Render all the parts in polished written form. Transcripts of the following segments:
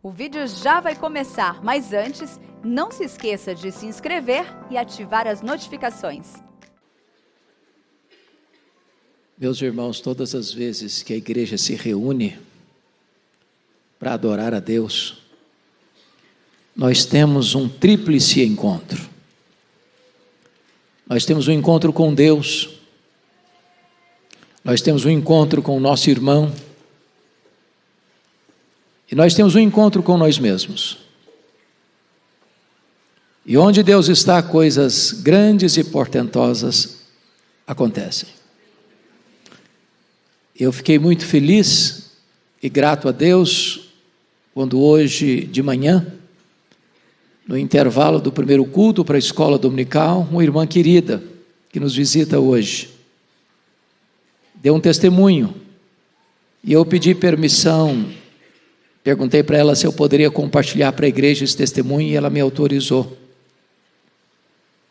O vídeo já vai começar, mas antes, não se esqueça de se inscrever e ativar as notificações. Meus irmãos, todas as vezes que a igreja se reúne para adorar a Deus, nós temos um tríplice encontro. Nós temos um encontro com Deus, nós temos um encontro com o nosso irmão, e nós temos um encontro com nós mesmos. E onde Deus está, coisas grandes e portentosas acontecem. Eu fiquei muito feliz e grato a Deus quando hoje de manhã, no intervalo do primeiro culto para a escola dominical, uma irmã querida que nos visita hoje deu um testemunho e eu pedi permissão, perguntei para ela se eu poderia compartilhar para a igreja esse testemunho e ela me autorizou.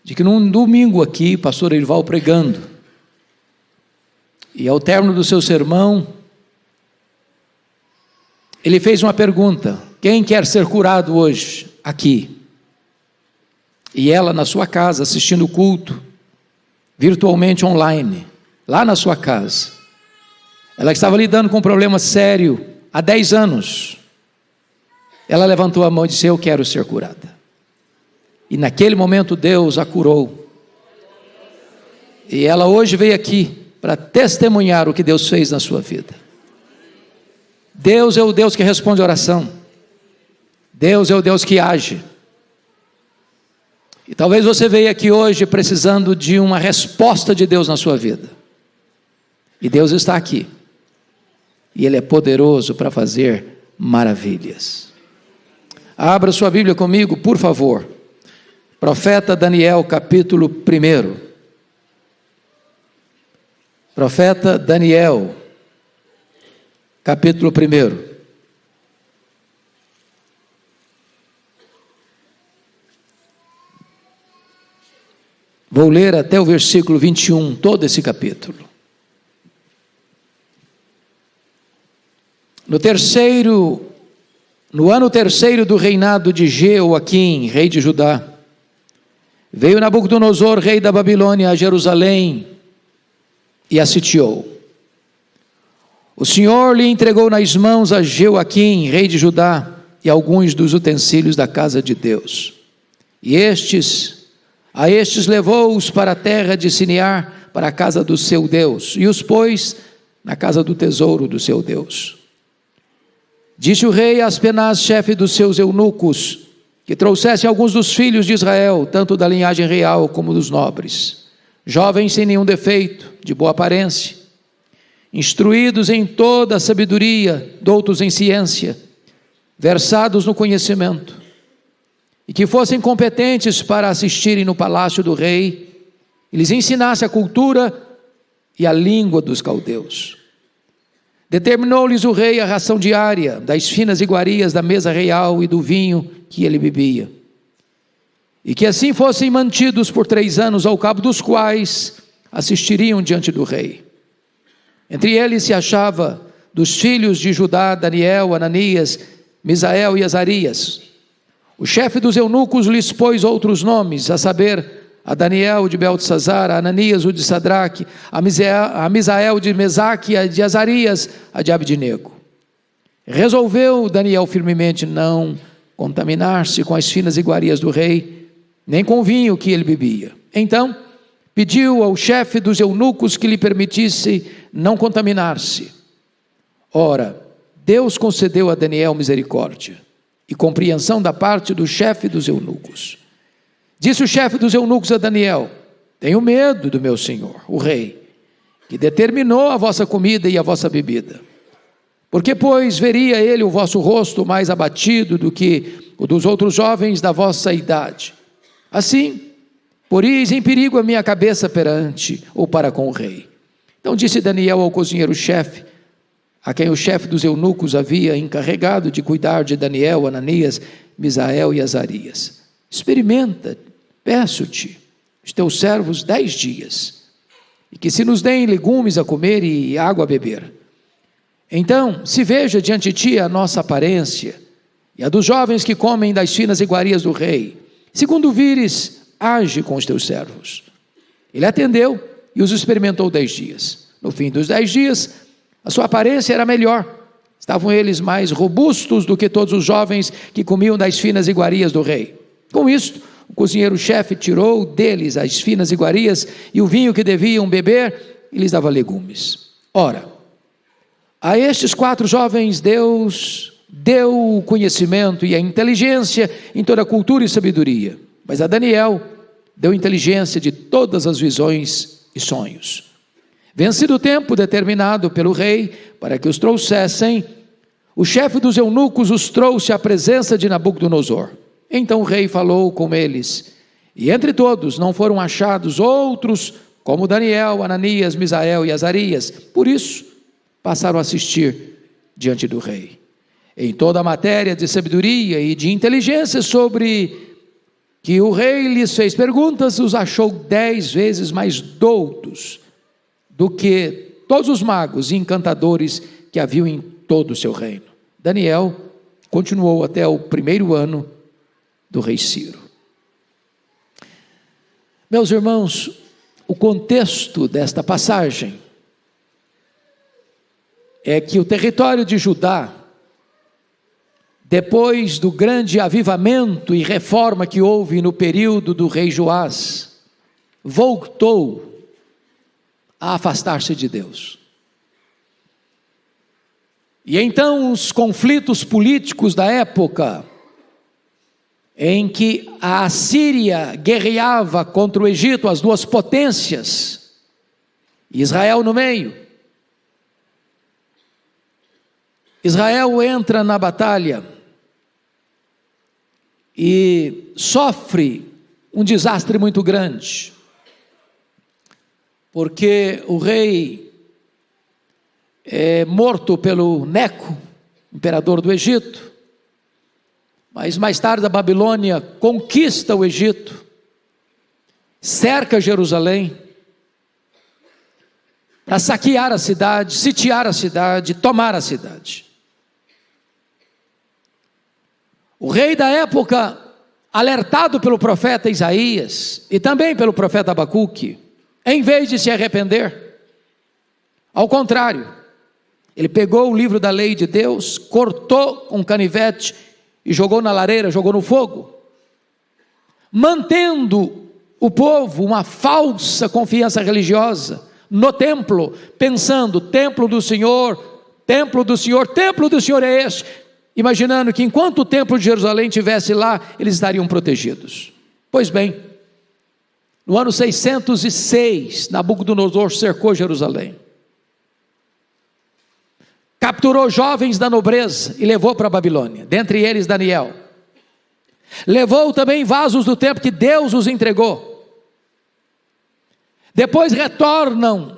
De que num domingo aqui, pastor Erival pregando, e ao término do seu sermão, ele fez uma pergunta: quem quer ser curado hoje aqui? E ela na sua casa, assistindo o culto, virtualmente online, lá na sua casa, ela estava lidando com um problema sério há 10 anos, ela levantou a mão e disse: eu quero ser curada. E naquele momento Deus a curou, e ela hoje veio aqui para testemunhar o que Deus fez na sua vida. Deus é o Deus que responde a oração, Deus é o Deus que age, e talvez você veja aqui hoje precisando de uma resposta de Deus na sua vida, e Deus está aqui, e Ele é poderoso para fazer maravilhas. Abra sua Bíblia comigo, por favor, profeta Daniel, capítulo 1. Profeta Daniel, capítulo 1. Vou ler até o versículo 21, todo esse capítulo. No ano terceiro do reinado de Jeoaquim, rei de Judá, veio Nabucodonosor, rei da Babilônia, a Jerusalém, e a sitiou. O Senhor lhe entregou nas mãos a Jeoaquim, rei de Judá, e alguns dos utensílios da casa de Deus. E a estes levou-os para a terra de Sinear, para a casa do seu Deus, e os pôs na casa do tesouro do seu Deus. Disse o rei a Aspenaz, chefe dos seus eunucos, que trouxesse alguns dos filhos de Israel, tanto da linhagem real como dos nobres, jovens sem nenhum defeito, de boa aparência, instruídos em toda a sabedoria, doutos em ciência, versados no conhecimento, e que fossem competentes para assistirem no palácio do rei, e lhes ensinasse a cultura e a língua dos caldeus. Determinou-lhes o rei a ração diária, das finas iguarias da mesa real e do vinho que ele bebia, e que assim fossem mantidos por 3 anos, ao cabo dos quais assistiriam diante do rei. Entre eles se achava dos filhos de Judá, Daniel, Ananias, Misael e Azarias. O chefe dos eunucos lhes pôs outros nomes, a saber, a Daniel o de Beltesazar, a Ananias o de Sadraque, a Misael de Mesaque, a de Azarias, a de Abdinego. Resolveu Daniel firmemente não contaminar-se com as finas iguarias do rei, nem com o vinho que ele bebia. Então pediu ao chefe dos eunucos que lhe permitisse não contaminar-se. Ora, Deus concedeu a Daniel misericórdia e compreensão da parte do chefe dos eunucos. Disse o chefe dos eunucos a Daniel: tenho medo do meu senhor, o rei, que determinou a vossa comida e a vossa bebida. Porque, pois, veria ele o vosso rosto mais abatido do que o dos outros jovens da vossa idade. Assim, poreis em perigo a minha cabeça perante ou para com o rei. Então disse Daniel ao cozinheiro-chefe, a quem o chefe dos eunucos havia encarregado de cuidar de Daniel, Ananias, Misael e Azarias: experimenta, peço-te, os teus servos 10 dias, e que se nos deem legumes a comer e água a beber. Então, se veja diante de ti a nossa aparência, e a dos jovens que comem das finas iguarias do rei. Segundo vires, age com os teus servos. Ele atendeu e os experimentou 10 dias. No fim dos 10 dias, a sua aparência era melhor. Estavam eles mais robustos do que todos os jovens que comiam das finas iguarias do rei. Com isto, o cozinheiro-chefe tirou deles as finas iguarias e o vinho que deviam beber e lhes dava legumes. Ora, a estes 4 jovens Deus deu o conhecimento e a inteligência em toda a cultura e sabedoria, mas a Daniel deu inteligência de todas as visões e sonhos. Vencido o tempo determinado pelo rei para que os trouxessem, o chefe dos eunucos os trouxe à presença de Nabucodonosor. Então o rei falou com eles, e entre todos não foram achados outros como Daniel, Ananias, Misael e Azarias. Por isso passaram a assistir diante do rei. Em toda a matéria de sabedoria e de inteligência sobre que o rei lhes fez perguntas, os achou 10 vezes mais doutos do que todos os magos e encantadores que haviam em todo o seu reino. Daniel continuou até o 1º ano do rei Ciro. Meus irmãos, o contexto desta passagem é que o território de Judá, depois do grande avivamento e reforma que houve no período do rei Joás, voltou a afastar-se de Deus. E então os conflitos políticos da época, em que a Assíria guerreava contra o Egito, as duas potências, Israel no meio. Israel entra na batalha e sofre um desastre muito grande, porque o rei é morto pelo Neco, imperador do Egito, mas mais tarde a Babilônia conquista o Egito, cerca Jerusalém, para saquear a cidade, sitiar a cidade, tomar a cidade. O rei da época, alertado pelo profeta Isaías e também pelo profeta Abacuque, em vez de se arrepender, ao contrário, ele pegou o livro da lei de Deus, cortou com canivete e jogou na lareira, jogou no fogo, mantendo o povo uma falsa confiança religiosa no templo, pensando, templo do Senhor, templo do Senhor, templo do Senhor é este, imaginando que enquanto o templo de Jerusalém estivesse lá, eles estariam protegidos. Pois bem, no ano 606, Nabucodonosor cercou Jerusalém, capturou jovens da nobreza e levou para a Babilônia, dentre eles Daniel. Levou também vasos do templo que Deus os entregou. Depois retornam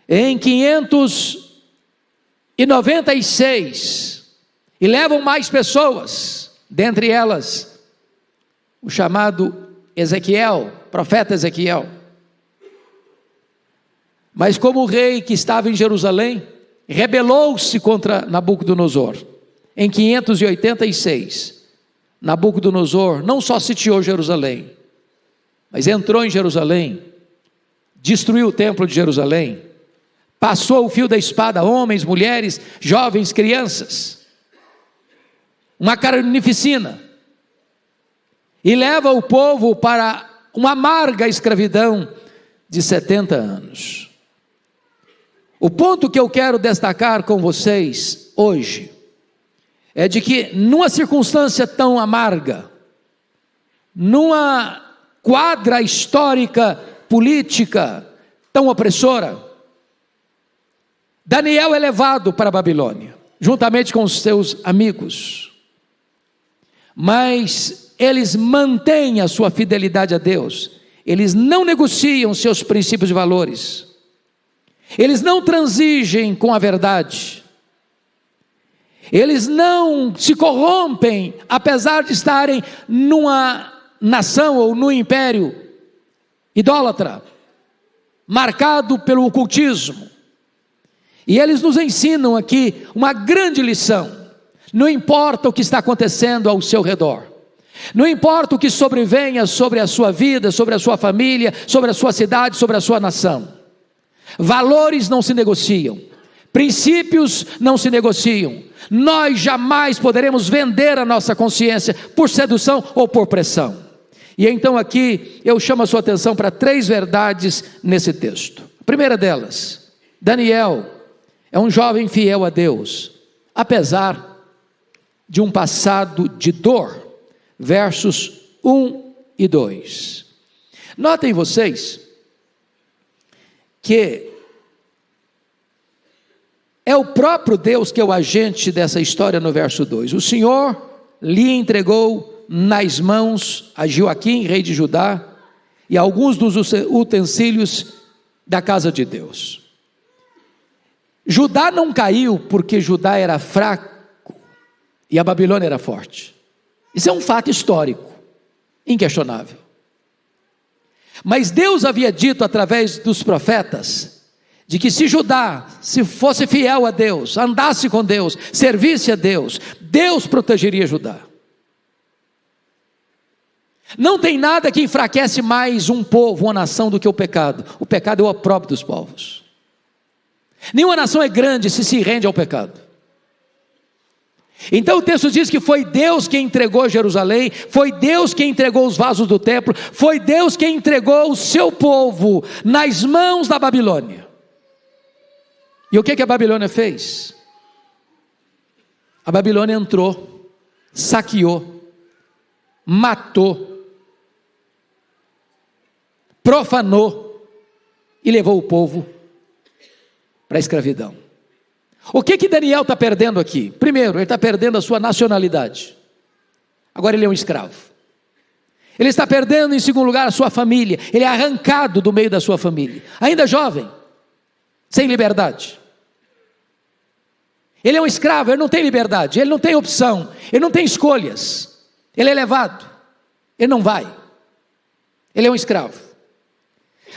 em 596 e levam mais pessoas, dentre elas o chamado Ezequiel, profeta Ezequiel. Mas como o rei que estava em Jerusalém rebelou-se contra Nabucodonosor, em 586, Nabucodonosor não só sitiou Jerusalém, mas entrou em Jerusalém, destruiu o templo de Jerusalém, passou o fio da espada a homens, mulheres, jovens, crianças, uma carnificina, e leva o povo para uma amarga escravidão de 70 anos. O ponto que eu quero destacar com vocês hoje é de que numa circunstância tão amarga, numa quadra histórica, política tão opressora, Daniel é levado para a Babilônia, juntamente com os seus amigos, mas eles mantêm a sua fidelidade a Deus, eles não negociam seus princípios e valores, eles não transigem com a verdade, eles não se corrompem, apesar de estarem numa nação ou no império idólatra, marcado pelo ocultismo. E eles nos ensinam aqui uma grande lição. Não importa o que está acontecendo ao seu redor, não importa o que sobrevenha sobre a sua vida, sobre a sua família, sobre a sua cidade, sobre a sua nação. Valores não se negociam, princípios não se negociam. Nós jamais poderemos vender a nossa consciência por sedução ou por pressão. E então aqui eu chamo a sua atenção para 3 verdades nesse texto. A primeira delas, Daniel é um jovem fiel a Deus, apesar de um passado de dor. Versos 1 e 2. Notem vocês que é o próprio Deus que é o agente dessa história no verso 2. O Senhor lhe entregou nas mãos a Joaquim, rei de Judá, e alguns dos utensílios da casa de Deus. Judá não caiu porque Judá era fraco e a Babilônia era forte. Isso é um fato histórico, inquestionável. Mas Deus havia dito através dos profetas, de que se Judá, se fosse fiel a Deus, andasse com Deus, servisse a Deus, Deus protegeria Judá. Não tem nada que enfraquece mais um povo, uma nação, do que o pecado. O pecado é o opróbrio dos povos. Nenhuma nação é grande se rende ao pecado. Então o texto diz que foi Deus quem entregou Jerusalém, foi Deus quem entregou os vasos do templo, foi Deus quem entregou o seu povo nas mãos da Babilônia. E o que a Babilônia fez? A Babilônia entrou, saqueou, matou, profanou e levou o povo para a escravidão. O que Daniel está perdendo aqui? Primeiro, ele está perdendo a sua nacionalidade. Agora ele é um escravo. Ele está perdendo, em segundo lugar, a sua família. Ele é arrancado do meio da sua família. Ainda jovem, sem liberdade. Ele é um escravo, ele não tem liberdade, ele não tem opção, ele não tem escolhas. Ele é levado, ele não vai. Ele é um escravo.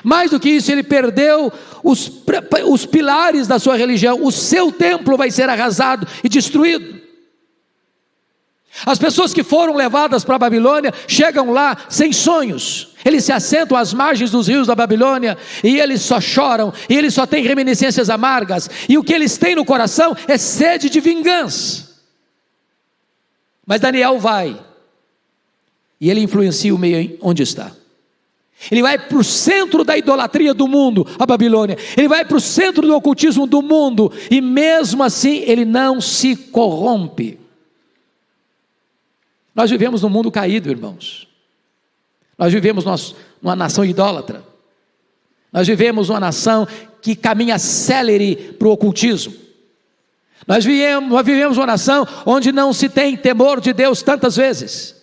Mais do que isso, ele perdeu os pilares da sua religião. O seu templo vai ser arrasado e destruído. As pessoas que foram levadas para a Babilônia chegam lá sem sonhos. Eles se assentam às margens dos rios da Babilônia e eles só choram, e eles só têm reminiscências amargas, e o que eles têm no coração é sede de vingança. Mas Daniel vai, e ele influencia o meio onde está. Ele vai para o centro da idolatria do mundo, a Babilônia. Ele vai para o centro do ocultismo do mundo, e mesmo assim ele não se corrompe. Nós vivemos num mundo caído, irmãos. Nós vivemos numa nação idólatra. Nós vivemos numa nação que caminha célere para o ocultismo. Nós vivemos uma nação onde não se tem temor de Deus tantas vezes.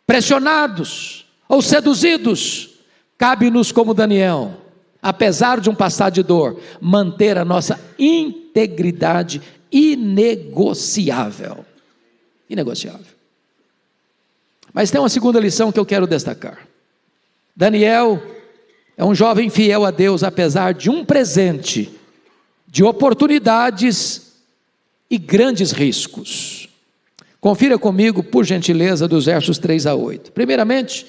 Pressionados ou seduzidos, cabe-nos como Daniel, apesar de um passado de dor, manter a nossa integridade inegociável. Inegociável. Mas tem uma segunda lição que eu quero destacar. Daniel é um jovem fiel a Deus, apesar de um presente, de oportunidades e grandes riscos. Confira comigo, por gentileza, dos versos 3 a 8. Primeiramente,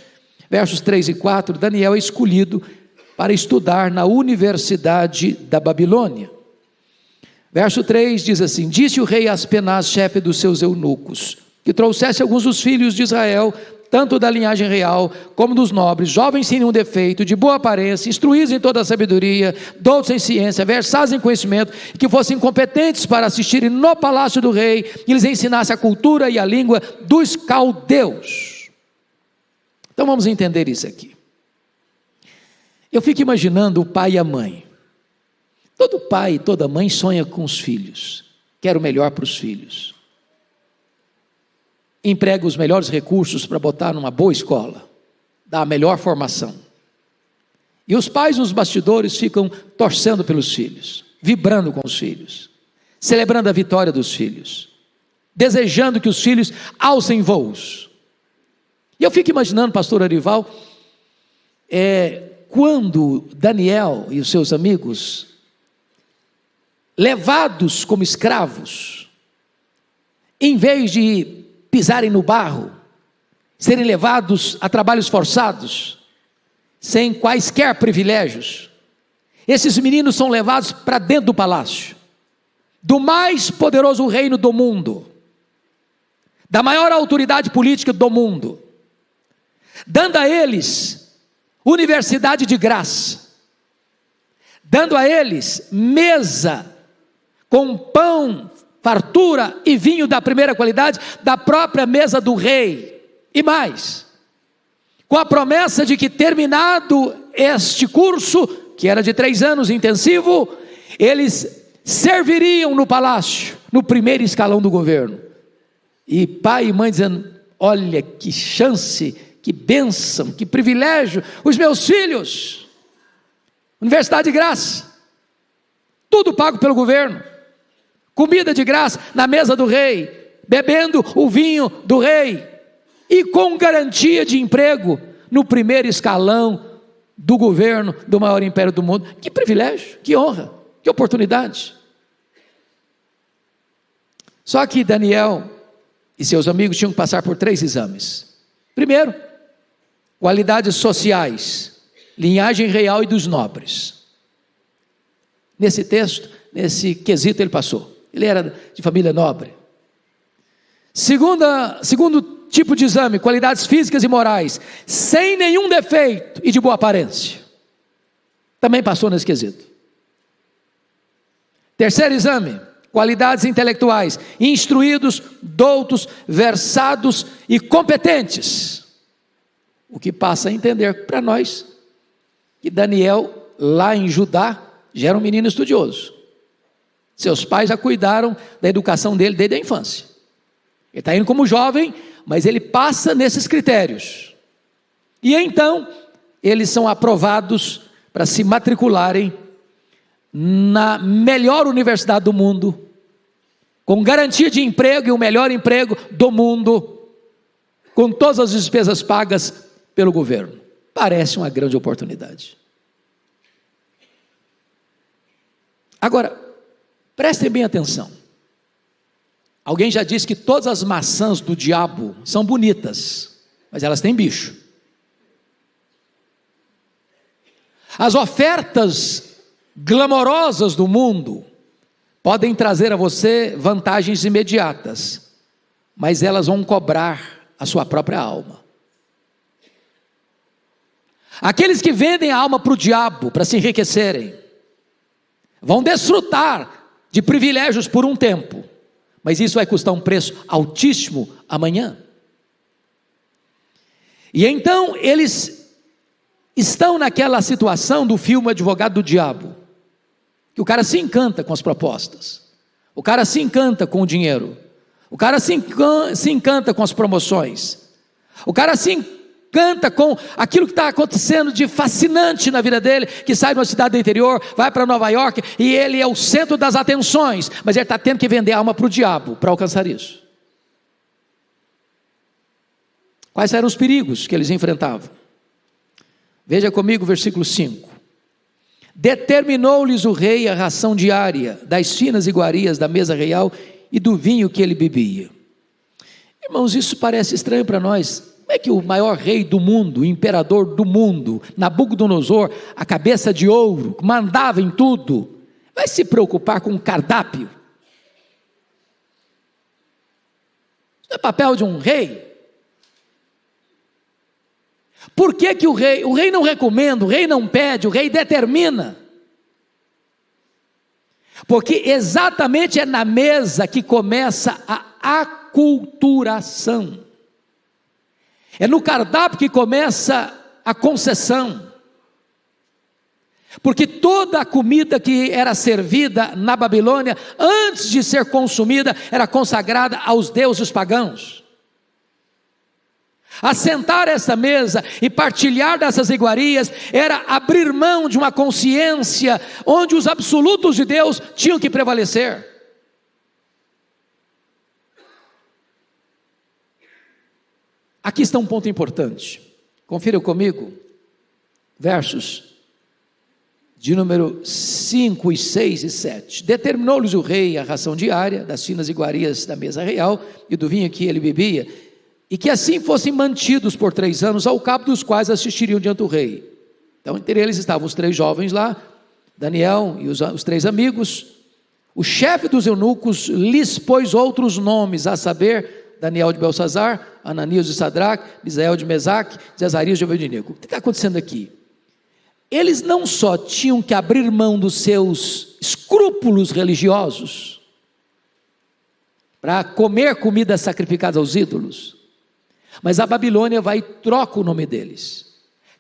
versos 3 e 4, Daniel é escolhido para estudar na Universidade da Babilônia. Verso 3 diz assim: disse o rei Aspenaz, chefe dos seus eunucos, que trouxesse alguns dos filhos de Israel, tanto da linhagem real como dos nobres, jovens sem nenhum defeito, de boa aparência, instruídos em toda a sabedoria, doutos em ciência, versados em conhecimento, que fossem competentes para assistirem no palácio do rei, e lhes ensinasse a cultura e a língua dos caldeus. Então vamos entender isso aqui. Eu fico imaginando o pai e a mãe. Todo pai e toda mãe sonha com os filhos, quer o melhor para os filhos. Emprega os melhores recursos para botar numa boa escola, dá a melhor formação. E os pais nos bastidores ficam torcendo pelos filhos, vibrando com os filhos, celebrando a vitória dos filhos, desejando que os filhos alcem voos. E eu fico imaginando, pastor Arival, quando Daniel e os seus amigos, levados como escravos, em vez de pisarem no barro, serem levados a trabalhos forçados, sem quaisquer privilégios, esses meninos são levados para dentro do palácio, do mais poderoso reino do mundo, da maior autoridade política do mundo, dando a eles universidade de graça, dando a eles mesa com pão, fartura e vinho da primeira qualidade, da própria mesa do rei, e mais, com a promessa de que terminado este curso, que era de 3 anos intensivo, eles serviriam no palácio, no primeiro escalão do governo. E pai e mãe dizendo: olha que chance, que bênção, que privilégio, os meus filhos, universidade de graça, tudo pago pelo governo, comida de graça na mesa do rei, bebendo o vinho do rei, e com garantia de emprego no primeiro escalão do governo do maior império do mundo. Que privilégio, que honra, que oportunidade. Só que Daniel e seus amigos tinham que passar por 3 exames. Primeiro, qualidades sociais, linhagem real e dos nobres. Nesse texto, nesse quesito ele passou. Ele era de família nobre. Segundo tipo de exame, qualidades físicas e morais, sem nenhum defeito e de boa aparência. Também passou nesse quesito. Terceiro exame, qualidades intelectuais, instruídos, doutos, versados e competentes. O que passa a entender para nós que Daniel, lá em Judá, já era um menino estudioso. Seus pais já cuidaram da educação dele desde a infância. Ele está indo como jovem, mas ele passa nesses critérios. E então, eles são aprovados para se matricularem na melhor universidade do mundo, com garantia de emprego e o melhor emprego do mundo, com todas as despesas pagas pelo governo. Parece uma grande oportunidade. Agora, prestem bem atenção. Alguém já disse que todas as maçãs do diabo são bonitas, mas elas têm bicho. As ofertas glamorosas do mundo podem trazer a você vantagens imediatas, mas elas vão cobrar a sua própria alma. Aqueles que vendem a alma para o diabo, para se enriquecerem, vão desfrutar de privilégios por um tempo, mas isso vai custar um preço altíssimo amanhã. E então eles estão naquela situação do filme Advogado do Diabo, que o cara se encanta com as propostas, o cara se encanta com o dinheiro, o cara se encanta com as promoções, o cara se encanta com aquilo que está acontecendo de fascinante na vida dele, que sai de uma cidade do interior, vai para Nova York, e ele é o centro das atenções, mas ele está tendo que vender a alma para o diabo, para alcançar isso. Quais eram os perigos que eles enfrentavam? Veja comigo o versículo 5. Determinou-lhes o rei a ração diária, das finas iguarias da mesa real, e do vinho que ele bebia. Irmãos, isso parece estranho para nós. Como é que o maior rei do mundo, o imperador do mundo, Nabucodonosor, a cabeça de ouro, mandava em tudo, vai se preocupar com o cardápio? Isso não é papel de um rei? Por que que o rei não recomenda, o rei não pede, o rei determina? Porque exatamente é na mesa que começa a aculturação. É no cardápio que começa a concessão. Porque toda a comida que era servida na Babilônia, antes de ser consumida, era consagrada aos deuses pagãos. Assentar essa mesa e partilhar dessas iguarias era abrir mão de uma consciência onde os absolutos de Deus tinham que prevalecer. Aqui está um ponto importante. Confira comigo, versos de número 5, 6 e 7. Determinou-lhes o rei a ração diária das finas iguarias da mesa real e do vinho que ele bebia, e que assim fossem mantidos por 3 anos, ao cabo dos quais assistiriam diante do rei. Então, entre eles estavam os 3 jovens lá, Daniel e os 3 amigos. O chefe dos eunucos lhes pôs outros nomes, a saber, Daniel de Belsazar, Ananias de Sadraque, Misael de Mesaque, Azarias de Abednego. O que está acontecendo aqui? Eles não só tinham que abrir mão dos seus escrúpulos religiosos para comer comidas sacrificadas aos ídolos, mas a Babilônia vai e troca o nome deles.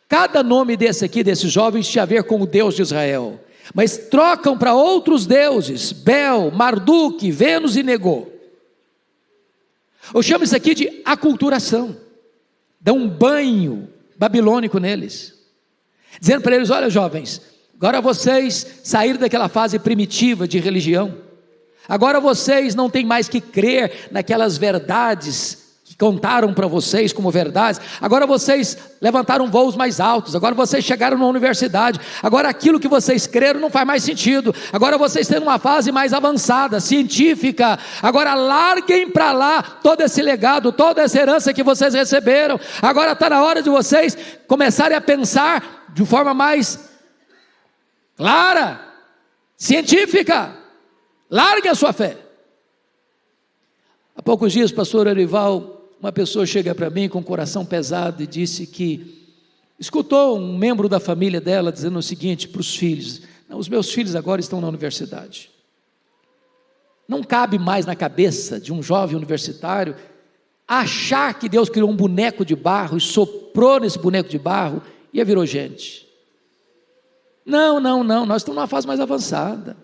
Cada nome desse aqui, desses jovens, tinha a ver com o Deus de Israel, mas trocam para outros deuses, Bel, Marduk, Vênus e Negô. Eu chamo isso aqui de aculturação. Dão um banho babilônico neles, dizendo para eles: olha, jovens, agora vocês saíram daquela fase primitiva de religião, agora vocês não têm mais que crer naquelas verdades que contaram para vocês como verdades, agora vocês levantaram voos mais altos, agora vocês chegaram na universidade, agora aquilo que vocês creram não faz mais sentido, agora vocês têm uma fase mais avançada, científica, agora larguem para lá todo esse legado, toda essa herança que vocês receberam, agora está na hora de vocês começarem a pensar de forma mais clara, científica, larguem a sua fé. Há poucos dias, pastor Arival, uma pessoa chega para mim com o coração pesado e disse que escutou um membro da família dela dizendo o seguinte para os filhos: não, os meus filhos agora estão na universidade. Não cabe mais na cabeça de um jovem universitário achar que Deus criou um boneco de barro e soprou nesse boneco de barro e virou gente. Não, nós estamos numa fase mais avançada.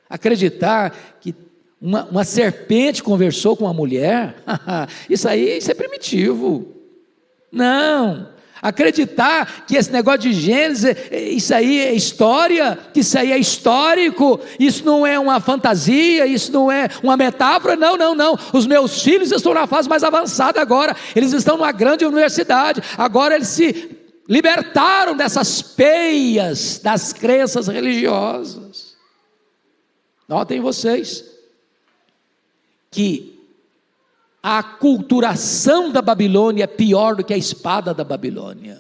Acreditar que uma serpente conversou com uma mulher, isso é primitivo. Não, acreditar que esse negócio de Gênesis, isso aí é história, que isso aí é histórico, isso não é uma fantasia, isso não é uma metáfora, não, os meus filhos estão na fase mais avançada agora, eles estão numa grande universidade, agora eles se libertaram dessas peias das crenças religiosas. Notem vocês que a aculturação da Babilônia é pior do que a espada da Babilônia.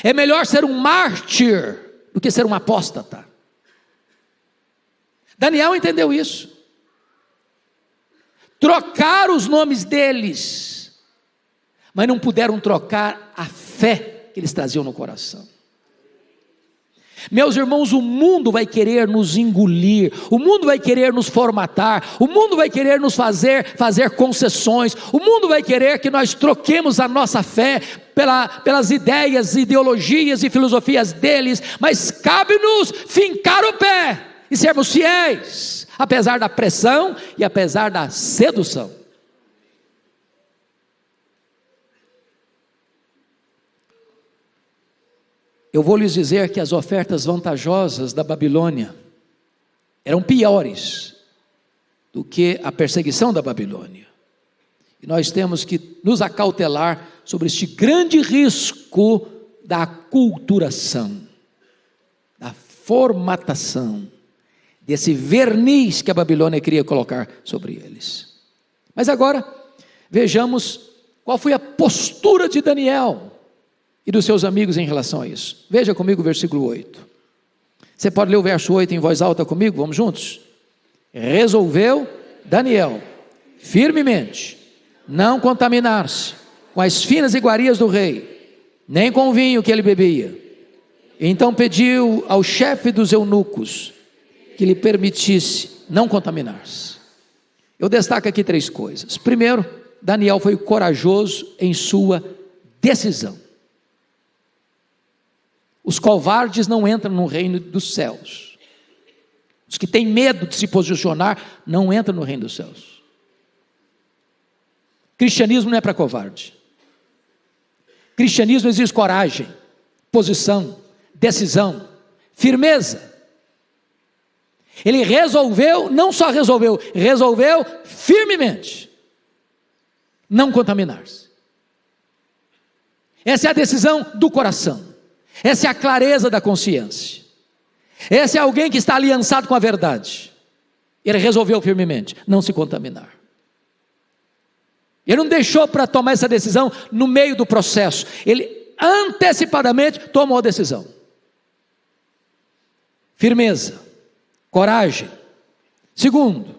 É melhor ser um mártir do que ser um apóstata. Daniel entendeu isso. Trocaram os nomes deles, mas não puderam trocar a fé que eles traziam no coração. Meus irmãos, o mundo vai querer nos engolir, o mundo vai querer nos formatar, o mundo vai querer nos fazer concessões, o mundo vai querer que nós troquemos a nossa fé pelas ideias, ideologias e filosofias deles, mas cabe-nos fincar o pé e sermos fiéis, apesar da pressão e apesar da sedução. Eu vou lhes dizer que as ofertas vantajosas da Babilônia eram piores do que a perseguição da Babilônia. E nós temos que nos acautelar sobre este grande risco da aculturação, da formatação, desse verniz que a Babilônia queria colocar sobre eles. Mas agora, vejamos qual foi a postura de Daniel e dos seus amigos em relação a isso. Veja comigo o versículo 8. Você pode ler o verso 8 em voz alta comigo? Vamos juntos? Resolveu Daniel firmemente não contaminar-se com as finas iguarias do rei, nem com o vinho que ele bebia. Então pediu ao chefe dos eunucos que lhe permitisse não contaminar-se. Eu destaco aqui 3 coisas. Primeiro, Daniel foi corajoso em sua decisão. Os covardes não entram no reino dos céus. Os que têm medo de se posicionar não entram no reino dos céus. Cristianismo não é para covarde. Cristianismo exige coragem, posição, decisão, firmeza. Ele resolveu, não só resolveu firmemente não contaminar-se. Essa é a decisão do coração. Essa é a clareza da consciência. Esse é alguém que está aliançado com a verdade. Ele resolveu firmemente não se contaminar. Ele não deixou para tomar essa decisão no meio do processo. Ele antecipadamente tomou a decisão. Firmeza, coragem. Segundo,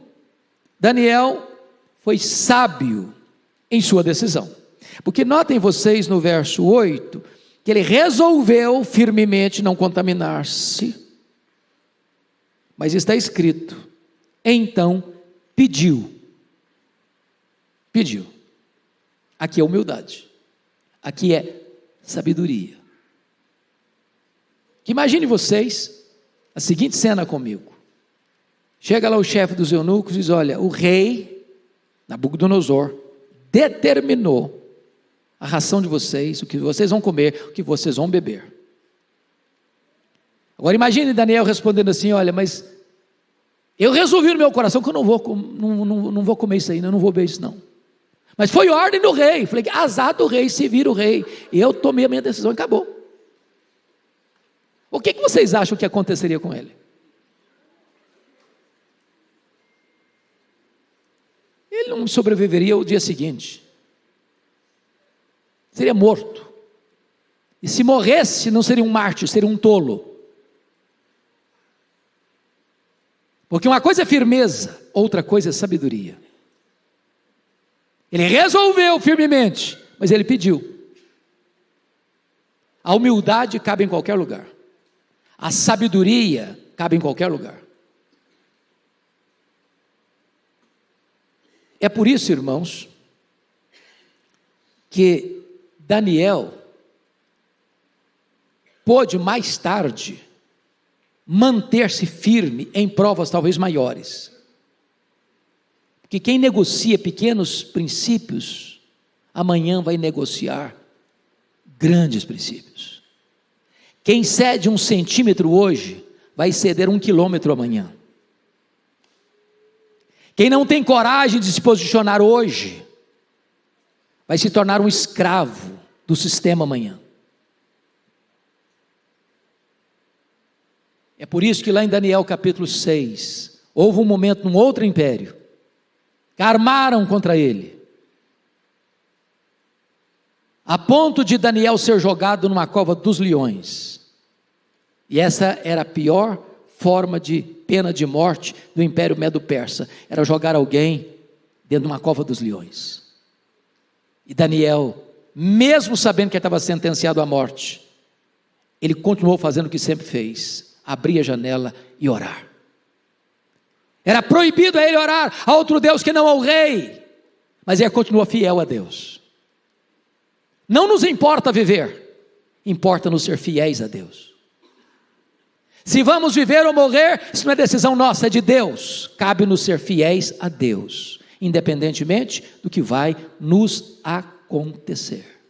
Daniel foi sábio em sua decisão. Porque notem vocês no verso 8, que ele resolveu firmemente não contaminar-se. Mas está escrito, então pediu. Pediu. Aqui é humildade. Aqui é sabedoria. Imagine vocês a seguinte cena comigo. Chega lá o chefe dos eunucos e diz: olha, o rei Nabucodonosor determinou a ração de vocês, o que vocês vão comer, o que vocês vão beber. Agora imagine Daniel respondendo assim: olha, mas eu resolvi no meu coração que eu não vou comer isso aí, eu não vou beber isso não. Mas foi ordem do rei. Falei, azar do rei, se vira o rei. Eu tomei a minha decisão e acabou. O que vocês acham que aconteceria com ele? Ele não sobreviveria ao dia seguinte. Seria morto. E se morresse, não seria um mártir, seria um tolo. Porque uma coisa é firmeza, outra coisa é sabedoria. Ele resolveu firmemente, mas ele pediu. A humildade cabe em qualquer lugar. A sabedoria cabe em qualquer lugar. É por isso, irmãos, que Daniel pôde mais tarde manter-se firme em provas talvez maiores. Porque quem negocia pequenos princípios, amanhã vai negociar grandes princípios. Quem cede 1 centímetro hoje, vai ceder 1 quilômetro amanhã. Quem não tem coragem de se posicionar hoje, vai se tornar um escravo do sistema amanhã. É por isso que lá em Daniel capítulo 6, houve um momento num outro império, que armaram contra ele, a ponto de Daniel ser jogado numa cova dos leões. E essa era a pior forma de pena de morte do Império Medo-Persa, era jogar alguém dentro de uma cova dos leões. E Daniel, mesmo sabendo que ele estava sentenciado à morte, ele continuou fazendo o que sempre fez, abrir a janela e orar. Era proibido a ele orar a outro Deus que não ao rei, mas ele continua fiel a Deus. Não nos importa viver, importa-nos ser fiéis a Deus. Se vamos viver ou morrer, isso não é decisão nossa, é de Deus. Cabe-nos ser fiéis a Deus, independentemente do que vai nos acontecer.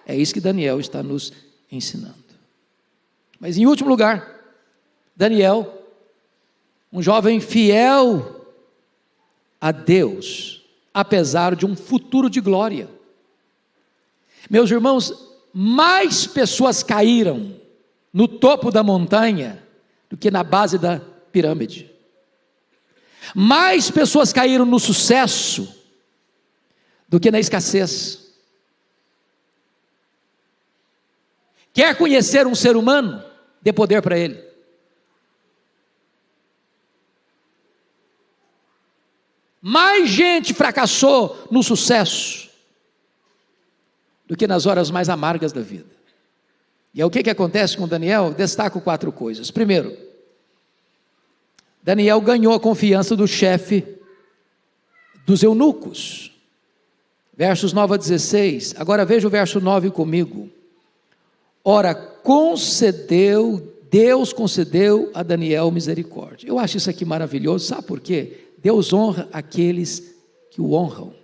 É isso que Daniel está nos ensinando. Mas em último lugar, Daniel, um jovem fiel a Deus, apesar de um futuro de glória. Meus irmãos, mais pessoas caíram no topo da montanha do que na base da pirâmide. Mais pessoas caíram no sucesso do que na escassez. Quer conhecer um ser humano? Dê poder para ele. Mais gente fracassou no sucesso do que nas horas mais amargas da vida. E é o que acontece com Daniel? Destaco 4 coisas. Primeiro, Daniel ganhou a confiança do chefe dos eunucos. Versos 9 a 16. Agora veja o verso 9 comigo. Ora, Deus concedeu a Daniel misericórdia. Eu acho isso aqui maravilhoso, sabe por quê? Deus honra aqueles que o honram.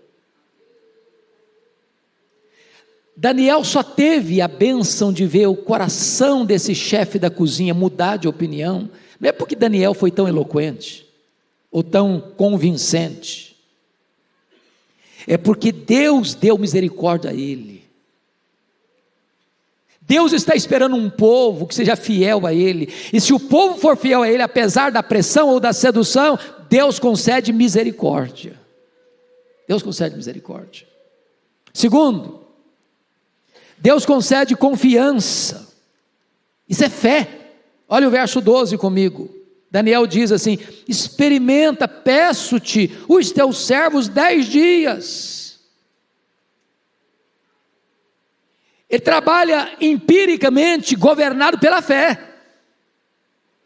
Daniel só teve a bênção de ver o coração desse chefe da cozinha mudar de opinião, não é porque Daniel foi tão eloquente, ou tão convincente, é porque Deus deu misericórdia a ele. Deus está esperando um povo que seja fiel a Ele, e se o povo for fiel a Ele, apesar da pressão ou da sedução, Deus concede misericórdia. Deus concede misericórdia. Segundo, Deus concede confiança. Isso é fé. Olha o verso 12 comigo. Daniel diz assim: experimenta, peço-te, os teus servos 10 dias. Ele trabalha empiricamente, governado pela fé.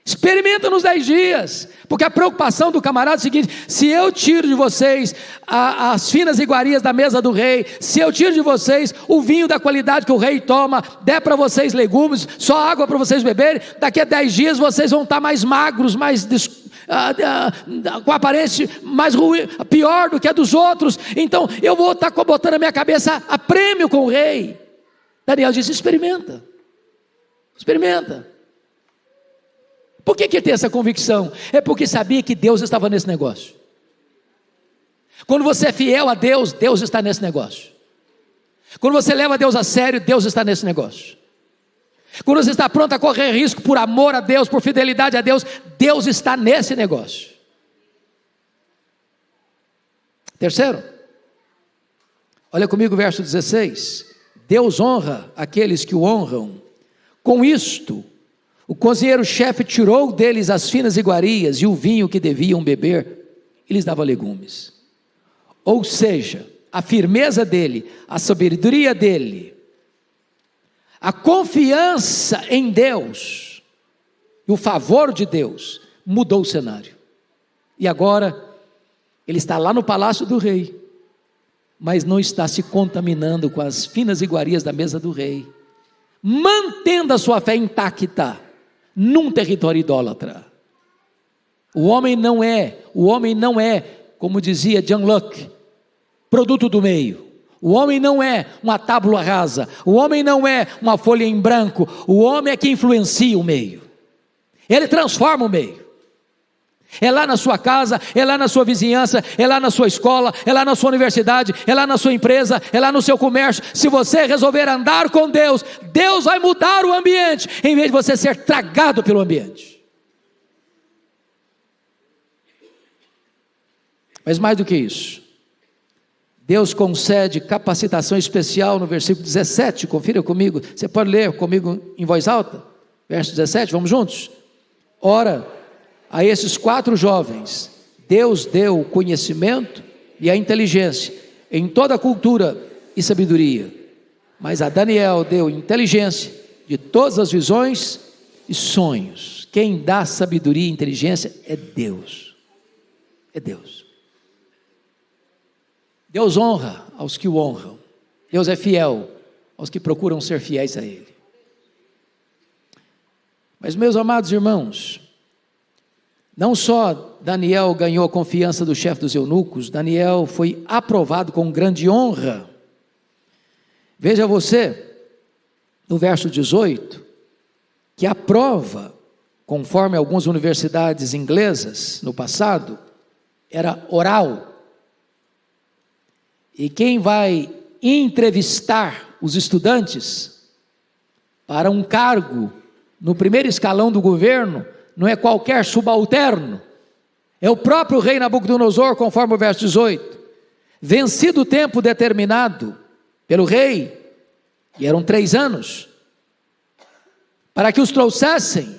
Experimenta nos 10 dias, porque a preocupação do camarada é o seguinte: se eu tiro de vocês as finas iguarias da mesa do rei, se eu tiro de vocês o vinho da qualidade que o rei toma, der para vocês legumes, só água para vocês beberem, daqui a 10 dias vocês vão estar mais magros, com aparência mais ruim, pior do que a dos outros, então eu vou estar botando a minha cabeça a prêmio com o rei. Daniel diz: experimenta. Por que ele tem essa convicção? É porque sabia que Deus estava nesse negócio. Quando você é fiel a Deus, Deus está nesse negócio. Quando você leva Deus a sério, Deus está nesse negócio. Quando você está pronto a correr risco por amor a Deus, por fidelidade a Deus, Deus está nesse negócio. Terceiro, olha comigo o verso 16. Deus honra aqueles que o honram. Com isto, o cozinheiro-chefe tirou deles as finas iguarias e o vinho que deviam beber, e lhes dava legumes. Ou seja, a firmeza dele, a sabedoria dele, a confiança em Deus, e o favor de Deus, mudou o cenário. E agora, ele está lá no palácio do rei, mas não está se contaminando com as finas iguarias da mesa do rei, mantendo a sua fé intacta, num território idólatra. O homem não é, como dizia John Locke, produto do meio. O homem não é uma tábua rasa, o homem não é uma folha em branco, o homem é que influencia o meio, ele transforma o meio. É lá na sua casa, é lá na sua vizinhança, é lá na sua escola, é lá na sua universidade, é lá na sua empresa, é lá no seu comércio. Se você resolver andar com Deus, Deus vai mudar o ambiente, em vez de você ser tragado pelo ambiente. Mas mais do que isso, Deus concede capacitação especial no versículo 17, confira comigo, você pode ler comigo em voz alta, verso 17, vamos juntos? Ora, a esses 4 jovens, Deus deu o conhecimento e a inteligência em toda a cultura e sabedoria, mas a Daniel deu inteligência de todas as visões e sonhos. Quem dá sabedoria e inteligência é Deus. É Deus. Deus honra aos que o honram. Deus é fiel aos que procuram ser fiéis a Ele. Mas, meus amados irmãos, não só Daniel ganhou a confiança do chefe dos eunucos, Daniel foi aprovado com grande honra. Veja você, no verso 18, que a prova, conforme algumas universidades inglesas no passado, era oral. E quem vai entrevistar os estudantes para um cargo no primeiro escalão do governo, não é qualquer subalterno, é o próprio rei Nabucodonosor, conforme o verso 18. Vencido o tempo determinado pelo rei, e eram 3 anos, para que os trouxessem,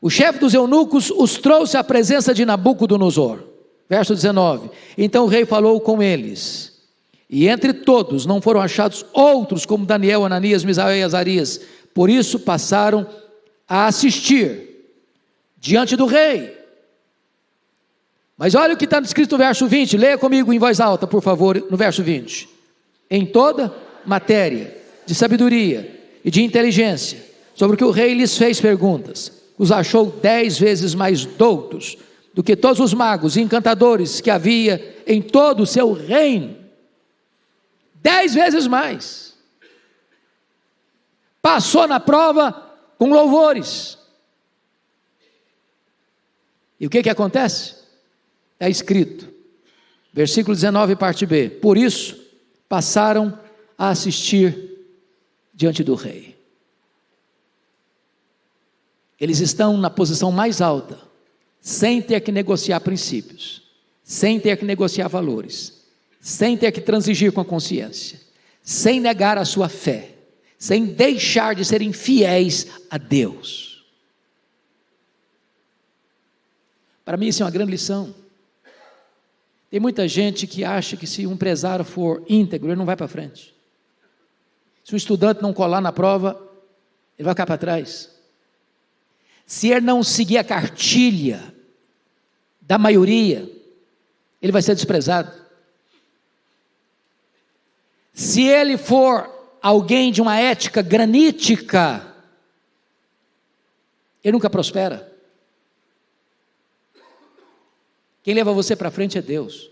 o chefe dos eunucos os trouxe à presença de Nabucodonosor. Verso 19, então o rei falou com eles, e entre todos não foram achados outros como Daniel, Ananias, Misael e Azarias, por isso passaram a assistir diante do rei. Mas olha o que está escrito no verso 20, leia comigo em voz alta, por favor, no verso 20. Em toda matéria de sabedoria e de inteligência, sobre o que o rei lhes fez perguntas, os achou 10 vezes mais doutos do que todos os magos e encantadores que havia em todo o seu reino. 10 vezes mais. Passou na prova com louvores. E o que acontece? Está escrito, versículo 19, parte B, por isso passaram a assistir diante do rei. eles estão na posição mais alta, sem ter que negociar princípios, sem ter que negociar valores, sem ter que transigir com a consciência, sem negar a sua fé, sem deixar de serem fiéis a Deus. Para mim isso é uma grande lição. Tem muita gente que acha que se um empresário for íntegro, ele não vai para frente. Se um estudante não colar na prova, ele vai ficar para trás. Se ele não seguir a cartilha da maioria, ele vai ser desprezado. Se ele for alguém de uma ética granítica, ele nunca prospera. Quem leva você para frente é Deus.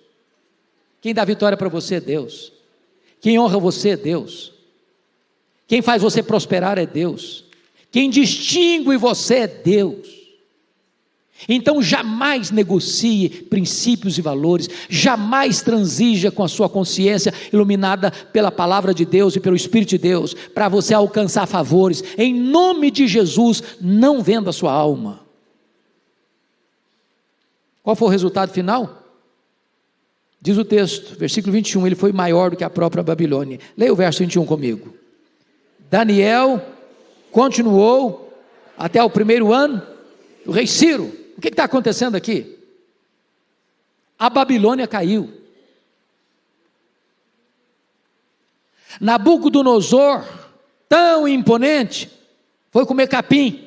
Quem dá vitória para você é Deus. Quem honra você é Deus. Quem faz você prosperar é Deus. Quem distingue você é Deus. Então jamais negocie princípios e valores, jamais transija com a sua consciência iluminada pela palavra de Deus e pelo Espírito de Deus, para você alcançar favores. Em nome de Jesus, não venda a sua alma. Qual foi o resultado final? Diz o texto, versículo 21, ele foi maior do que a própria Babilônia. Leia o verso 21 comigo. Daniel continuou até o primeiro ano do rei Ciro. O que está acontecendo aqui? A Babilônia caiu. Nabucodonosor, tão imponente, foi comer capim.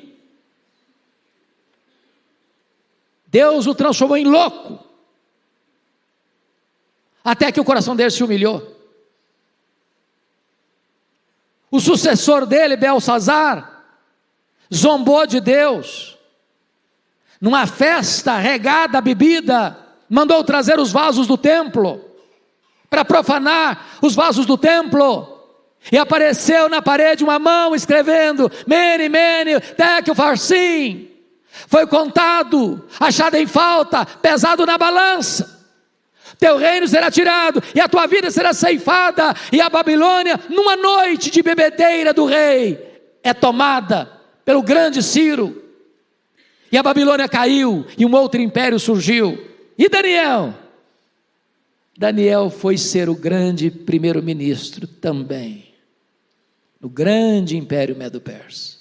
Deus o transformou em louco, até que o coração dele se humilhou. O sucessor dele, Belsazar, zombou de Deus, numa festa regada a bebida, mandou trazer os vasos do templo, para profanar os vasos do templo, e apareceu na parede uma mão escrevendo, Mene, Mene, Tekel, Farsim. Foi contado, achado em falta, pesado na balança. Teu reino será tirado, e a tua vida será ceifada, e a Babilônia, numa noite de bebedeira do rei, é tomada pelo grande Ciro. E a Babilônia caiu, e um outro império surgiu. E Daniel? Daniel foi ser o grande primeiro-ministro também, no grande império Medo-Persa.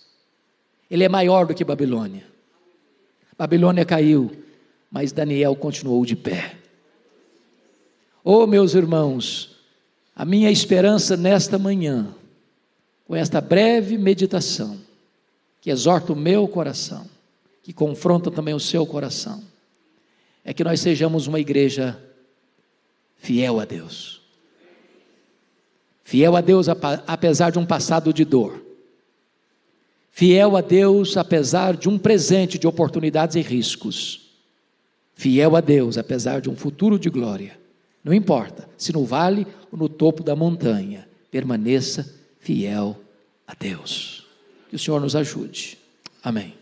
Ele é maior do que Babilônia. Babilônia caiu, mas Daniel continuou de pé. Oh, meus irmãos, a minha esperança nesta manhã, com esta breve meditação, que exorta o meu coração, que confronta também o seu coração, é que nós sejamos uma igreja fiel a Deus. Fiel a Deus apesar de um passado de dor. Fiel a Deus apesar de um presente de oportunidades e riscos. Fiel a Deus apesar de um futuro de glória. Não importa se no vale ou no topo da montanha, permaneça fiel a Deus. Que o Senhor nos ajude. Amém.